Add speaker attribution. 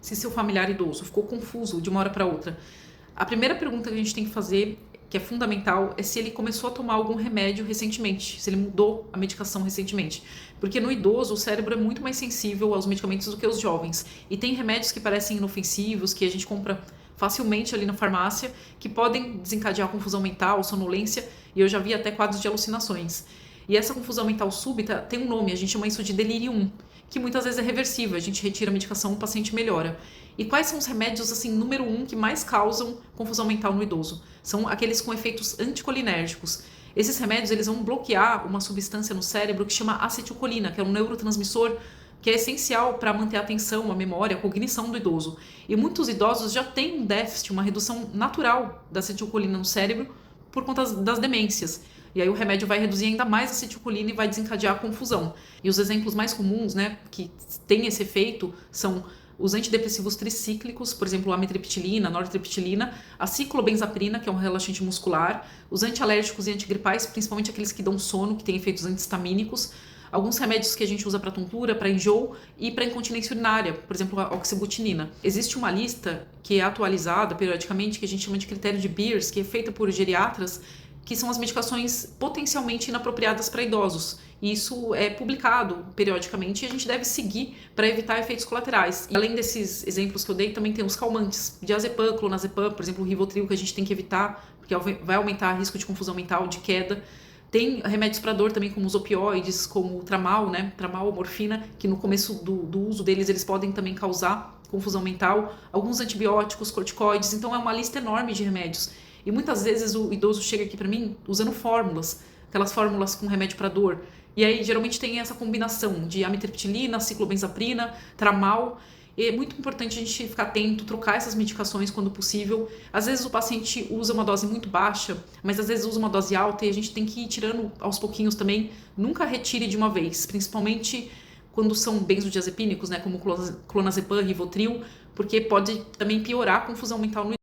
Speaker 1: Se seu familiar idoso ficou confuso de uma hora para outra, a primeira pergunta que a gente tem que fazer, que é fundamental, é se ele começou a tomar algum remédio recentemente, se ele mudou a medicação recentemente. Porque no idoso o cérebro é muito mais sensível aos medicamentos do que os jovens. E tem remédios que parecem inofensivos, que a gente compra facilmente ali na farmácia, que podem desencadear confusão mental, sonolência, e eu já vi até quadros de alucinações. E essa confusão mental súbita tem um nome, a gente chama isso de delírio 1, que muitas vezes é reversível, a gente retira a medicação, o paciente melhora. E quais são os remédios, assim, número 1 que mais causam confusão mental no idoso? São aqueles com efeitos anticolinérgicos. Esses remédios, eles vão bloquear uma substância no cérebro que chama acetilcolina, que é um neurotransmissor que é essencial para manter a atenção, a memória, a cognição do idoso. E muitos idosos já têm um déficit, uma redução natural da acetilcolina no cérebro por conta das demências. E aí o remédio vai reduzir ainda mais a acetilcolina e vai desencadear a confusão. E os exemplos mais comuns, né, que têm esse efeito são os antidepressivos tricíclicos, por exemplo, a amitriptilina, a nortriptilina, a ciclobenzaprina, que é um relaxante muscular, os antialérgicos e antigripais, principalmente aqueles que dão sono, que têm efeitos antihistamínicos, alguns remédios que a gente usa para tontura, para enjoo e para incontinência urinária, por exemplo, a oxibutinina. Existe uma lista que é atualizada periodicamente, que a gente chama de critério de Beers, que é feita por geriatras, que são as medicações potencialmente inapropriadas para idosos. E isso é publicado periodicamente e a gente deve seguir para evitar efeitos colaterais. E além desses exemplos que eu dei, também tem os calmantes, diazepam, clonazepam, por exemplo, o Rivotril, que a gente tem que evitar, porque vai aumentar o risco de confusão mental, de queda. Tem remédios para dor também, como os opioides, como o tramal, né? Tramal, morfina, que no começo do uso deles, eles podem também causar confusão mental. Alguns antibióticos, corticoides, então é uma lista enorme de remédios. E muitas vezes o idoso chega aqui para mim usando fórmulas, aquelas fórmulas com remédio para dor. E aí geralmente tem essa combinação de amitriptilina, ciclobenzaprina, tramal. E é muito importante a gente ficar atento, trocar essas medicações quando possível. Às vezes o paciente usa uma dose muito baixa, mas às vezes usa uma dose alta e a gente tem que ir tirando aos pouquinhos também. Nunca retire de uma vez, principalmente quando são benzodiazepínicos, né, como clonazepam, Rivotril, porque pode também piorar a confusão mental no